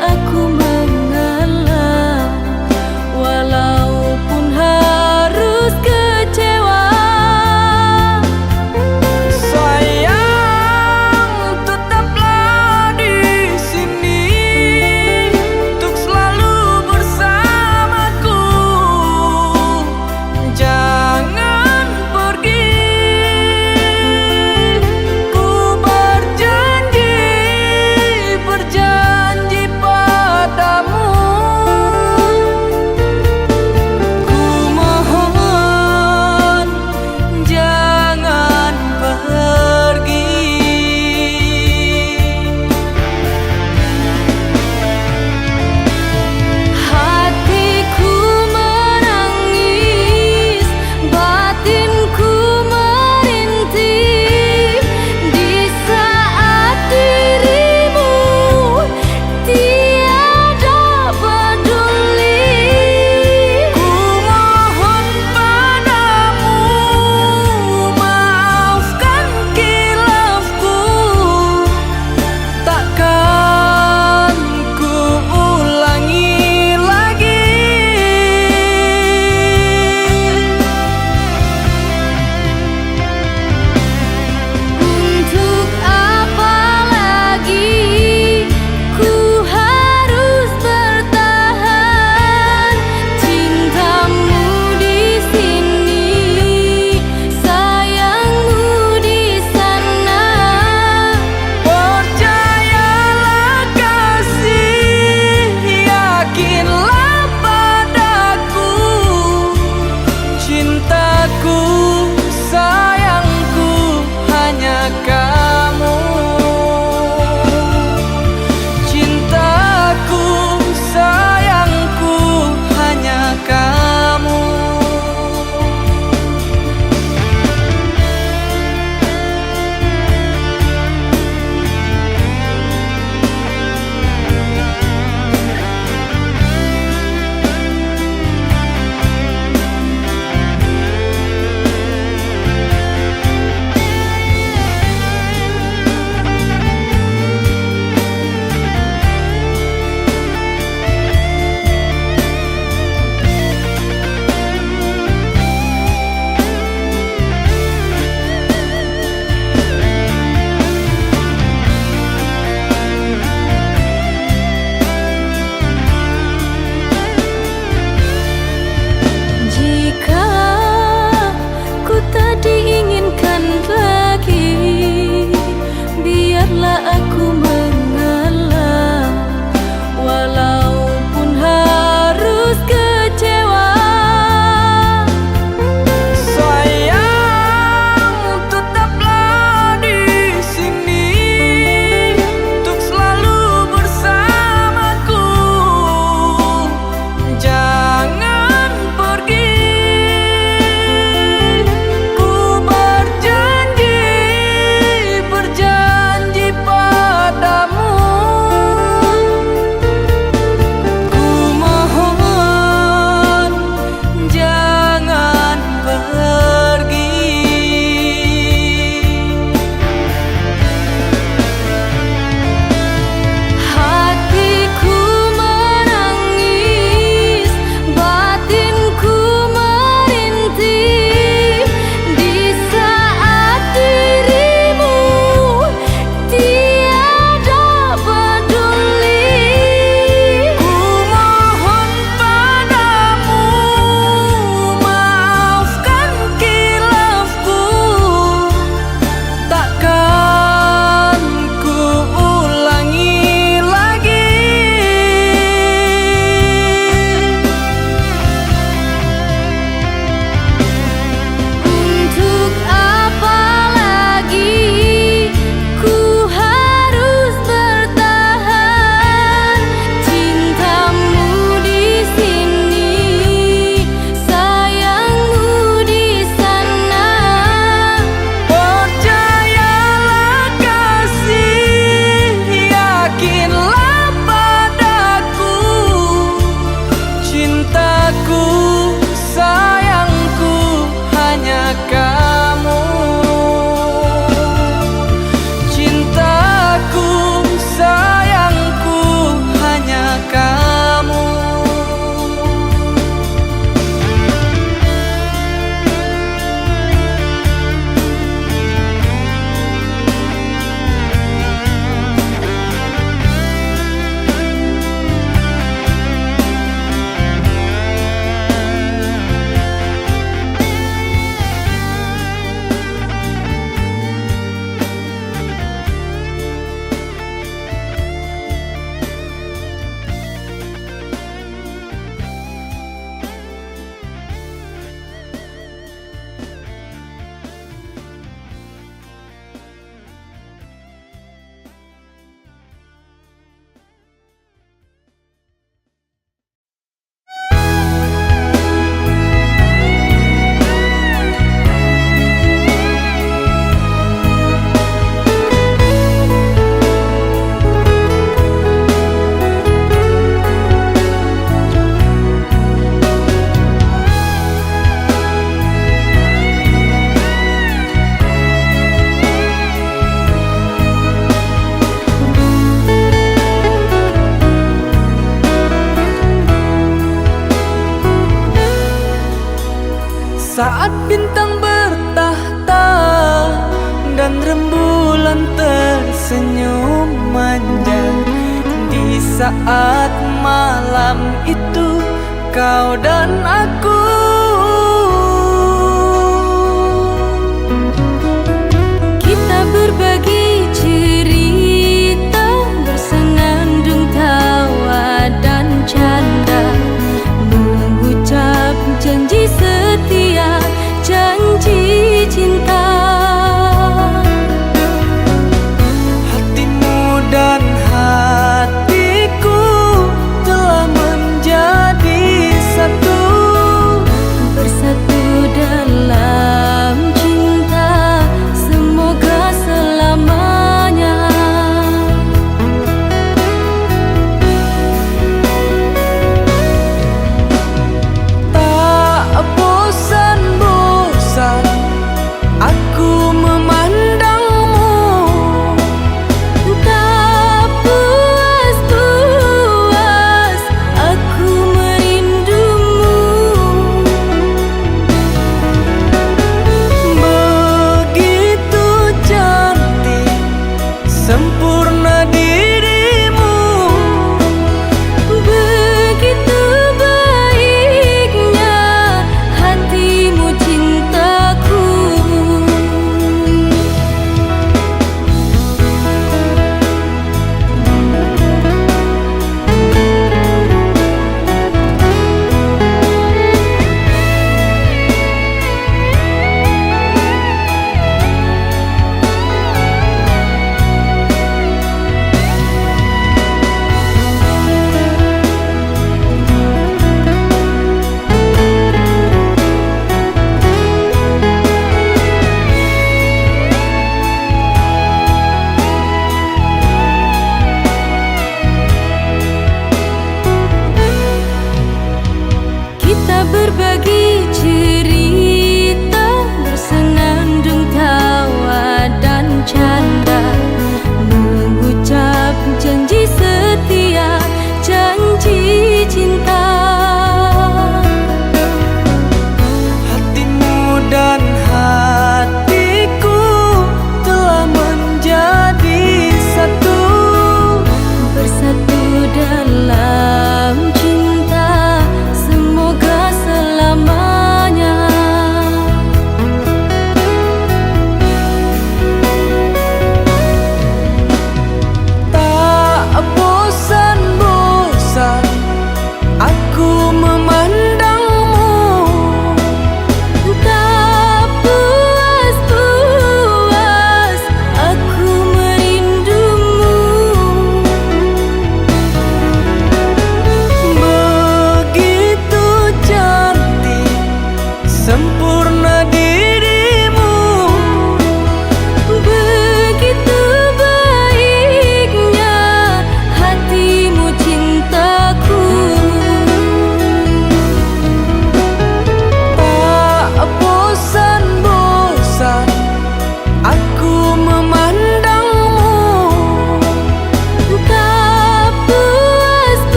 aku mengalah, walaupun harus kecewa. Sayang, tetaplah di sini untuk selalu bersamaku. Jangan pergi. Ku berjanji, berjanji saat bintang bertahta dan rembulan tersenyum manja. Di saat malam itu kau dan aku Kita berbagi cerita, bersenandung tawa dan canda, mengucap janji setia, janji cinta. Hatimu dan hatiku telah menjadi satu.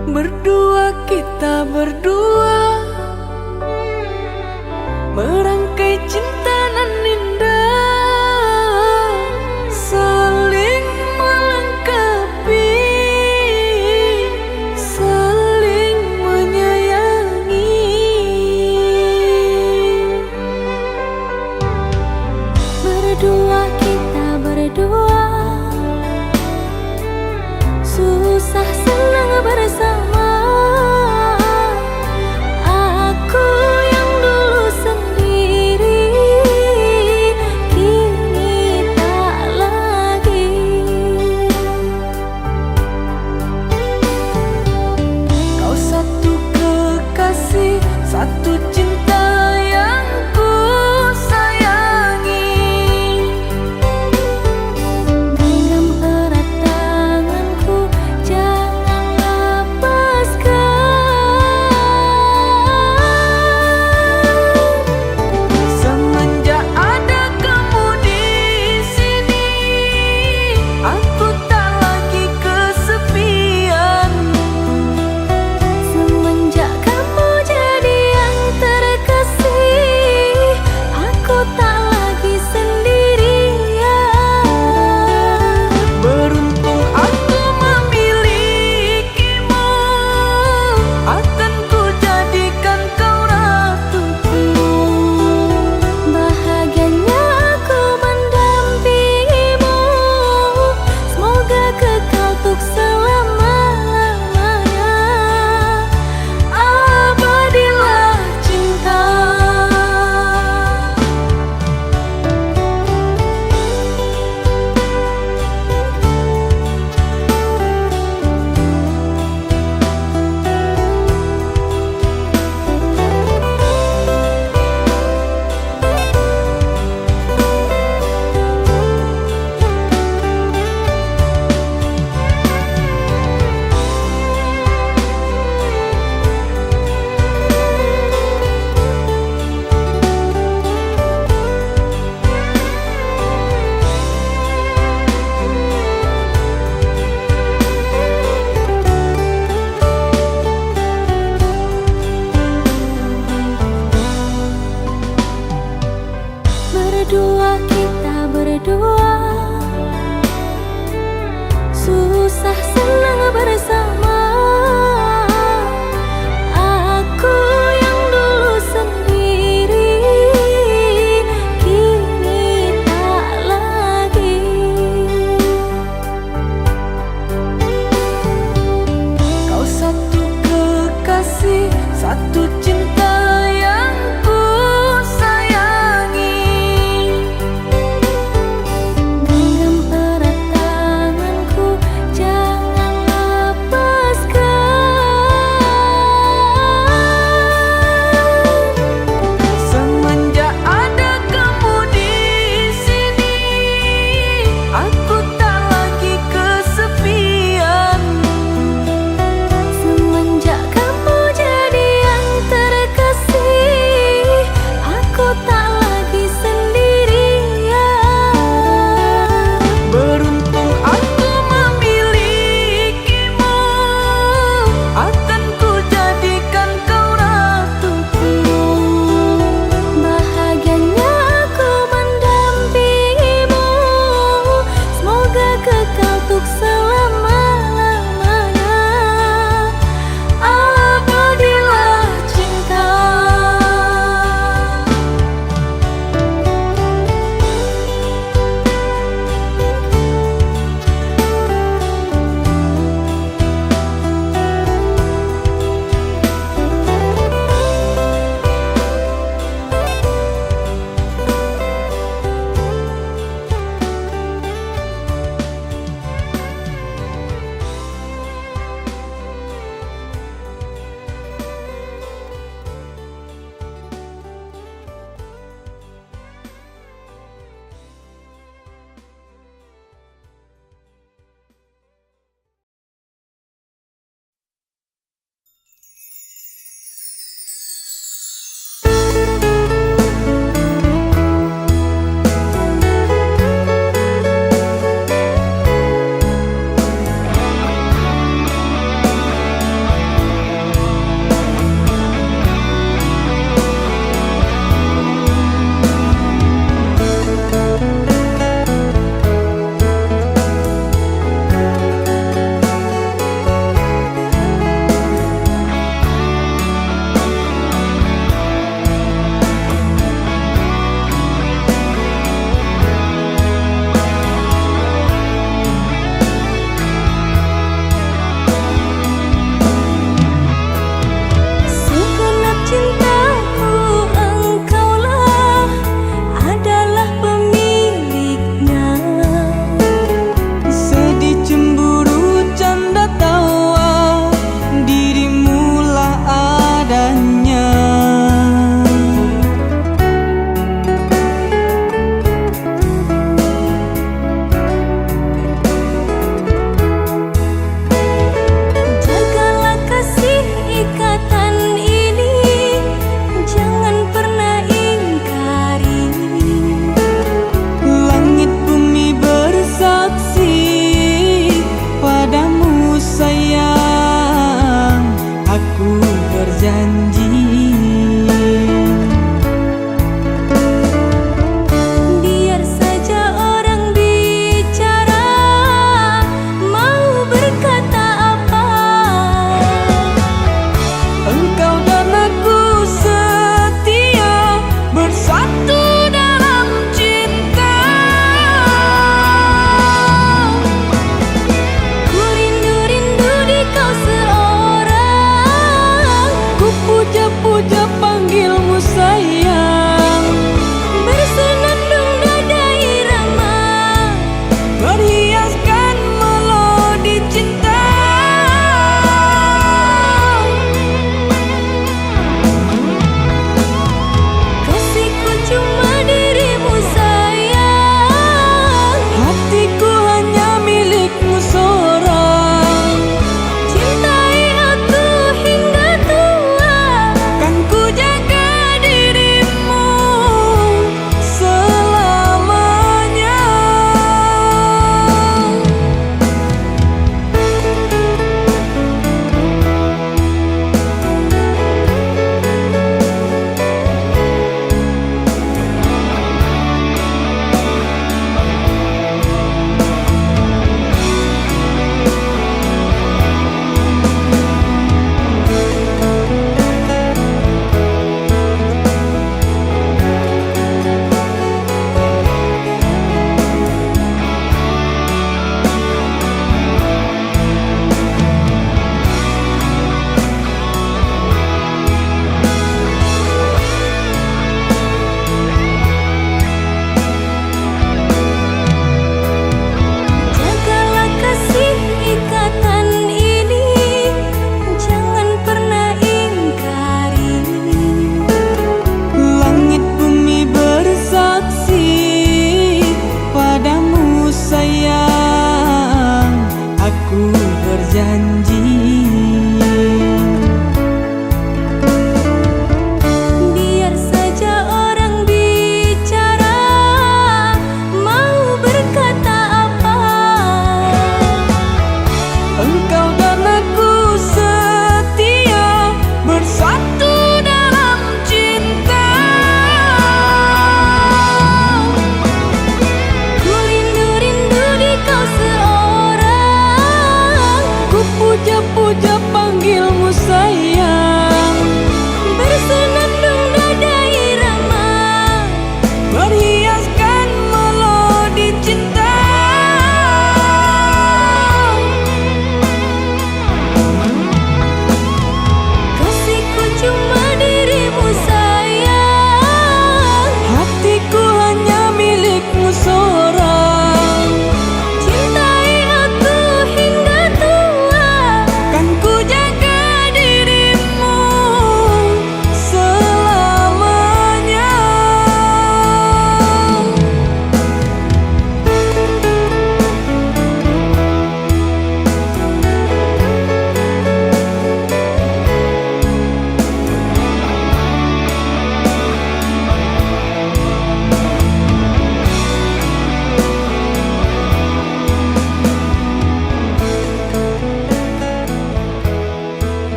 Berdua kita berdua, merangkai cinta nan indah, saling melengkapi, saling menyayangi. Berdua kita berdua, susah senang bersama. Aku yang dulu sendiri, kini tak lagi. Kau satu kekasih, satu cinta yang ku sayangi. Genggam erat tanganku, jangan lepaskan. Semenjak ada kamu di sini, aku tak lagi kesepian. Semenjak kamu jadi yang terbaik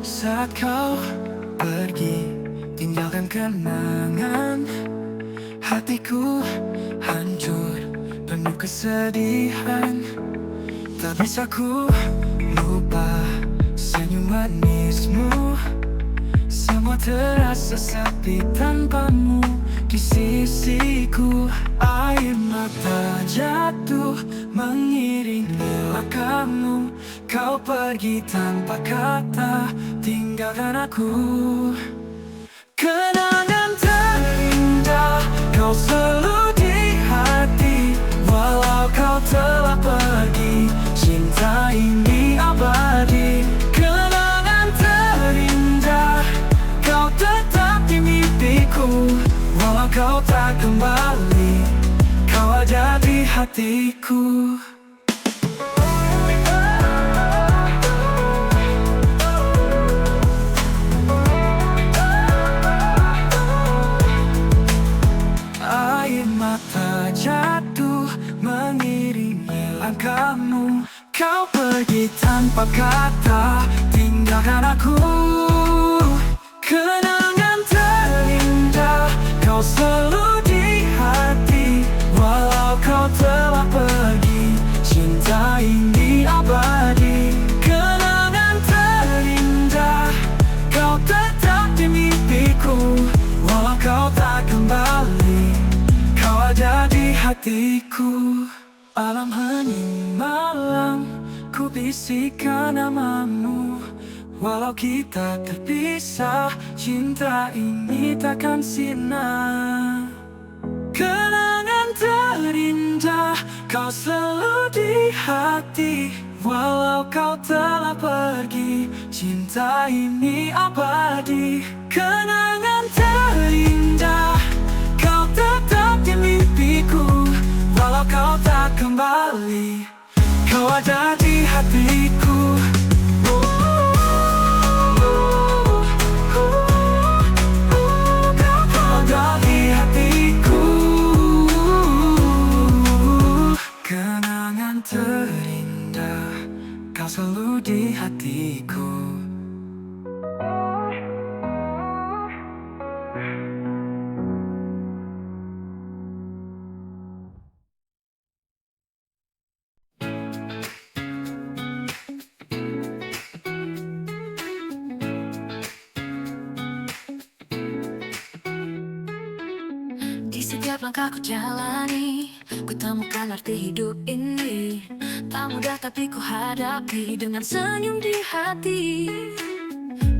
Saat kau pergi, tinggalkan kenangan. Hatiku hancur, penuh kesedihan. Tak bisa ku lupa senyum manismu. Semua terasa sepi tanpamu di sisiku. Air mata jatuh mengiringi langkahmu. Kau pergi tanpa kata, tinggalkan aku. Kenangan terindah, kau selalu di hati. Walau kau telah pergi, cinta ini abadi. Kenangan terindah, kau tetap di mimpiku. Walau kau tak kembali, kau ada di hatiku. Air mata jatuh mengiringi langkahmu. Kau pergi tanpa kata, tinggalkan aku. Kenangan terindah, kau selalu di hati. Walau kau telah pergi, cinta ini abadi. Kenangan terindah, kau tetap di mimpiku. Walau kau tak kembali, kau ada di hatiku. Malam hening malam, ku bisikan namamu. Walau kita terpisah, cinta ini takkan sirna. Kenangan terindah, kau selalu di hati. Walau kau telah pergi, cinta ini abadi. Kenangan terindah, kau tetap di mimpiku. Walau kau tak kembali, kau ada di hatiku. Kau ada di hatiku. Kenangan terindah, kau selalu di hatiku. Di setiap langkah ku jalani, ku temukan arti hidup ini. Tak mudah tapi ku hadapi dengan senyum di hati.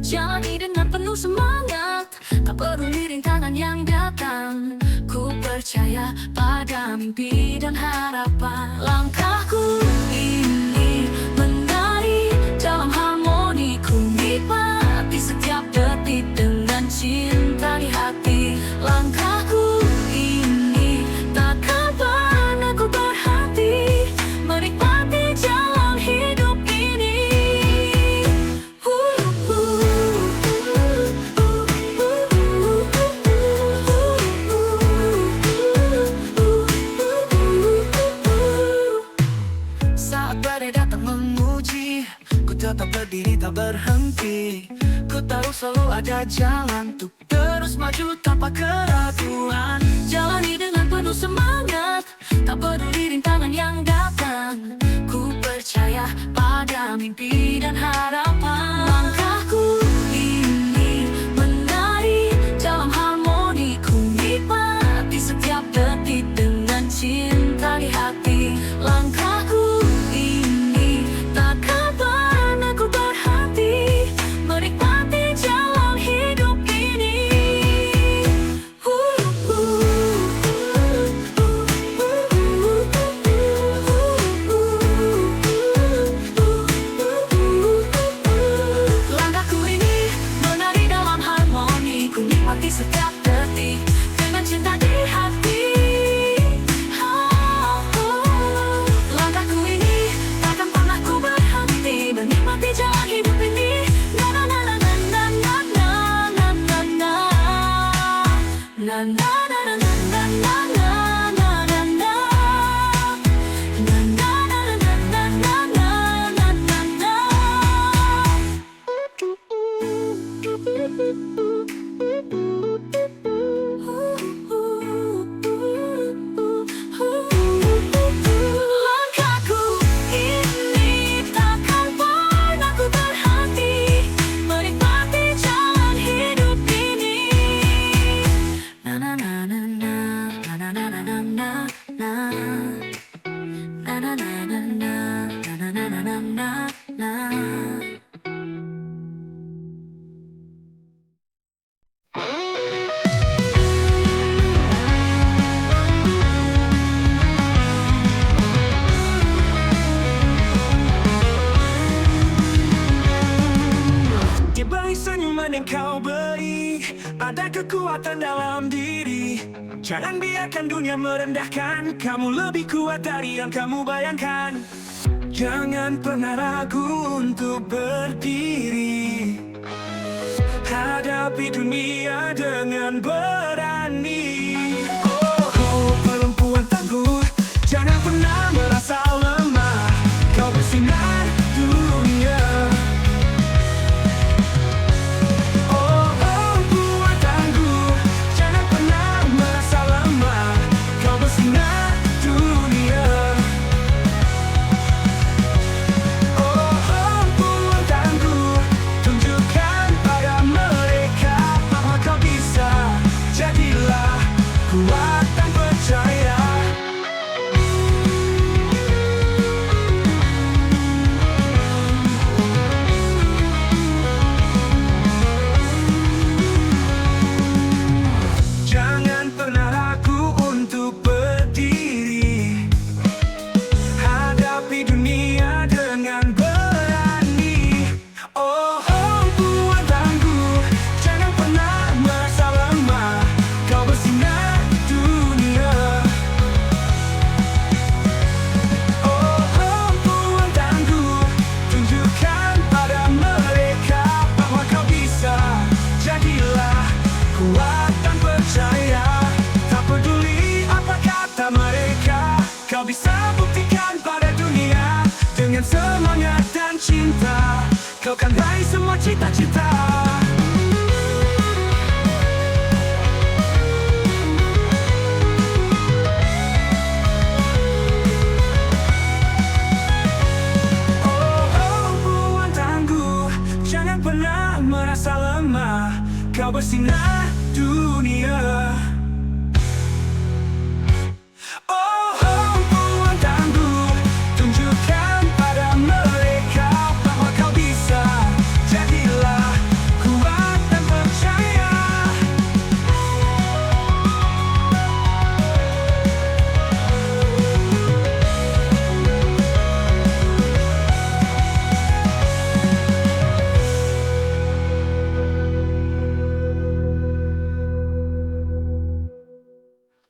Jalani dengan penuh semangat, tak peduli rintangan yang datang. Ku percaya pada mimpi dan harapan. Langkahku ini menari dalam harmoni. Ku nikmati setiap detik dengan cinta di hati. Langkahku ini takkan pernah ku berhenti menikmati jalan hidup ini. Saat badai datang menguji, ku tetap berdiri tak berhenti. Ku tahu selalu ada jalan untuk terus maju tanpa keraguan. Jalani dengan penuh semangat, tak peduli rintangan yang datang. Ku percaya pada mimpi dan harapan. Langkahku ini menari dalam harmoni. Ku nikmati setiap detik dengan cinta di hati. Langkahku ini takkan pernah ku berhenti menikmati jalan hidup ini. apapun yang kau beri, ada kekuatan dalam diri. Jangan biarkan dunia merendahkan kamu, lebih kuat dari yang kamu bayangkan. Jangan pernah ragu untuk berdiri, hadapi dunia dengan berani. Oh, perempuan tangguh, jangan pernah merasa lemah. Kau bersinar dunia. Oh, perempuan tangguh, jangan pernah merasa lemah. Kau bersinar dunia. Oh, perempuan tangguh, tunjukkan pada mereka bahwa kau bisa. Jadilah kuat dan percaya. Jangan pernah ragu untuk berdiri, hadapi dunia dengan berani. Oh, perempuan tangguh, jangan pernah merasa lemah. Kau bersinar dunia. Oh, perempuan tangguh, tunjukkan pada mereka bahwa kau bisa. Jadilah kuat dan percaya. Tak peduli apa kata mereka, kau bisa buktikan pada dunia. Dengan semangat dan cinta, kau kan raih semua cita-cita. Oh, perempuan tangguh, jangan pernah merasa lemah. Kau bersinar dunia. Oh, perempuan tangguh, tunjukkan pada mereka bahwa kau bisa. Jadilah kuat dan percaya.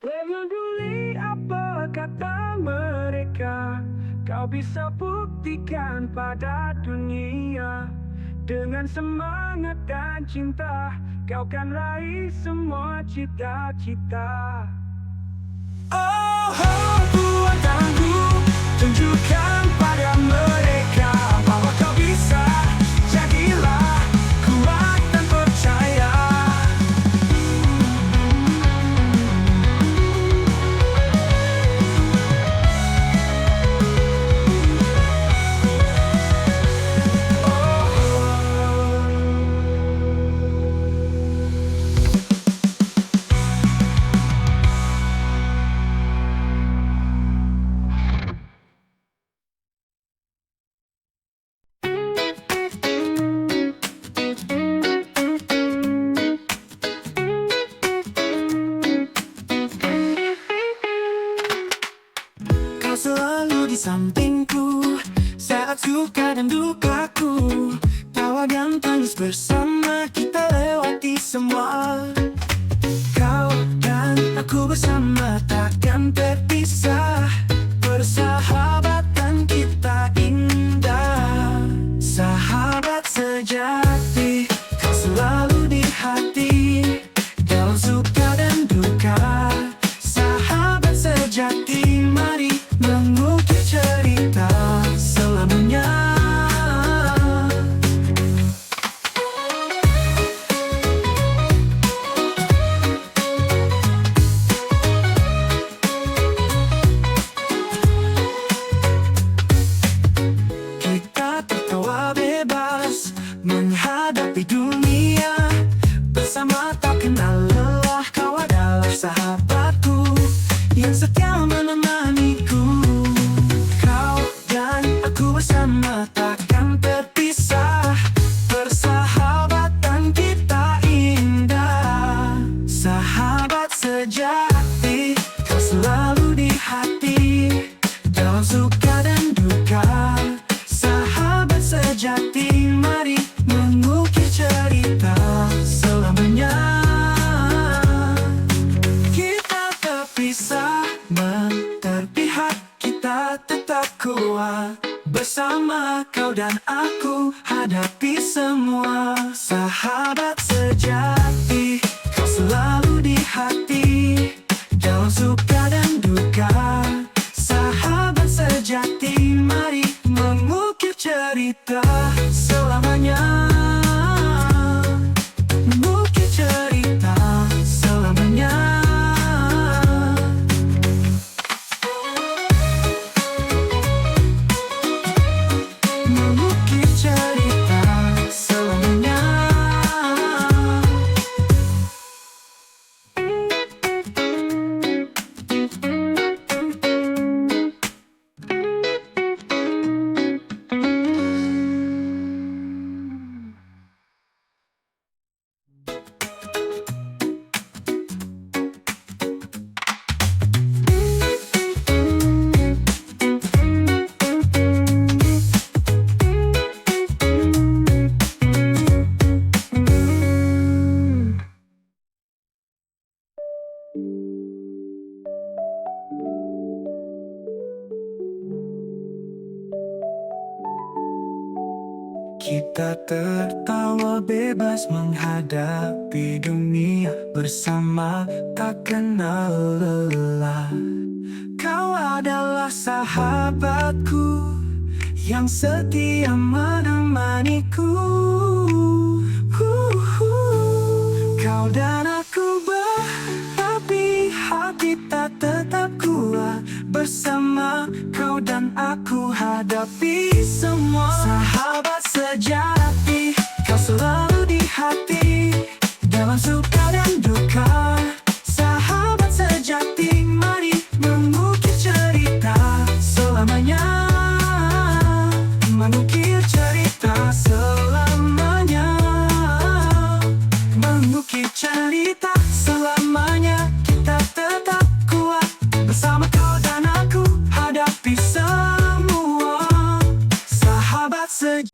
Jangan peduli apa kata mereka, kau bisa buktikan pada dunia. Dengan semangat dan cinta, kau kan raih semua cita-cita. Oh, perempuan tangguh, tunjukkan pada mereka bahwa kau bisa. Jadilah kuat dan percaya. Kau selalu di sampingku saat suka dan dukaku. Tawa dan tangis bersama kita lewati semua. Kau dan aku bersama takkan terpisah. Persahabatan kita indah. Sahabat sejati, kau selalu di hati. Dalam suka dan duka, sahabat sejati, mari mengukir cerita selamanya. Kita tertawa bebas, menghadapi semua. Sahabat sejati, kau selalu di hati, dalam suka dan duka. Sahabat sejati, mari mengukir cerita selamanya. Mengukir cerita selamanya. Mengukir cerita selamanya. Kita tertawa bebas menghadapi dunia bersama, tak kenal lelah. Kau adalah sahabatku yang setia menemaniku. Kau dan aku berapi, hati tak tetap kuat bersama. Kau dan aku hadapi semua. Sahabat sejati, kau selalu di hati, dalam suka dan duka. Sahabat sejati, mari mengukir cerita selamanya. Mengukir cerita selamanya. Mengukir cerita selamanya. Kita tetap kuat bersama, kau dan aku hadapi semua. Sahabat sejati.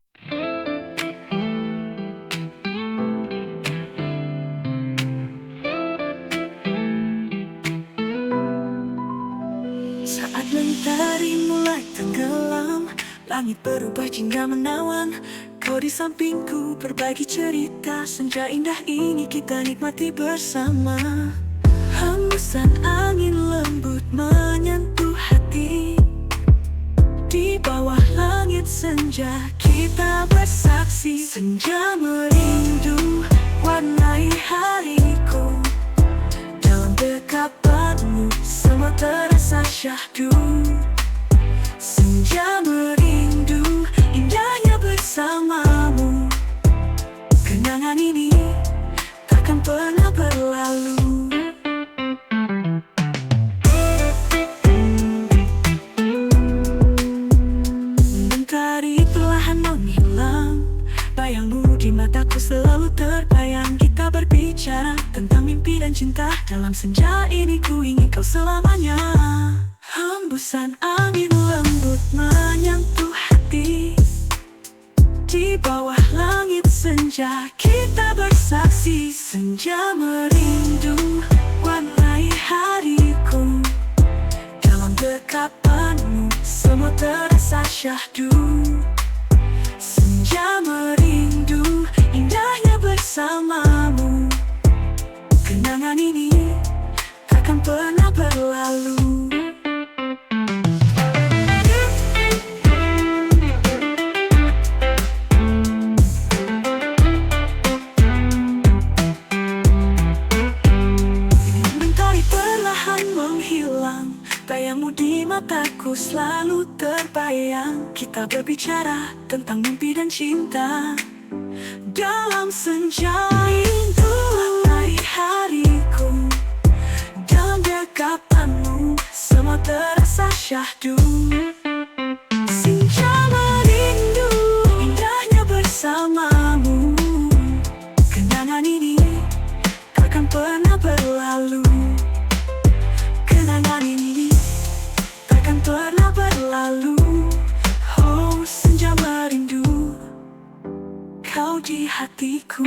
Saat mentari mulai tenggelam, langit berubah jingga menawan. Kau di sampingku berbagi cerita. Senja indah ini kita nikmati bersama. Hembusan angin lembut menyentuh hati. Di bawah langit senja kita bersaksi. Senja merindu warnai hariku. Dalam dekapanmu semua terasa syahdu. Senja merindu indahnya bersamamu. Kenangan ini takkan pernah berlalu. Mentari perlahan menghilang, bayangmu di mataku selalu terbayang. Kita berbicara tentang mimpi dan cinta. Dalam senja ini ku ingin kau selamanya. Hembusan angin lembut menyentuh hati. Di bawah langit senja kita bersaksi. Senja merindu warnai hariku. Dalam dekapanmu semua terasa syahdu. Senja merindu indahnya bersamamu. Kenangan ini takkan pernah berlalu. Mentari perlahan menghilang, bayangmu di mataku selalu terbayang. Kita berbicara tentang mimpi dan cinta. Dalam senja itu warnai hariku. Dalam dekapanmu semua terasa syahdu. Senja merindu indahnya bersamamu. Kenangan ini takkan pernah berlalu. Kenangan ini takkan pernah berlalu. Oh, senja merindu kau di hatiku.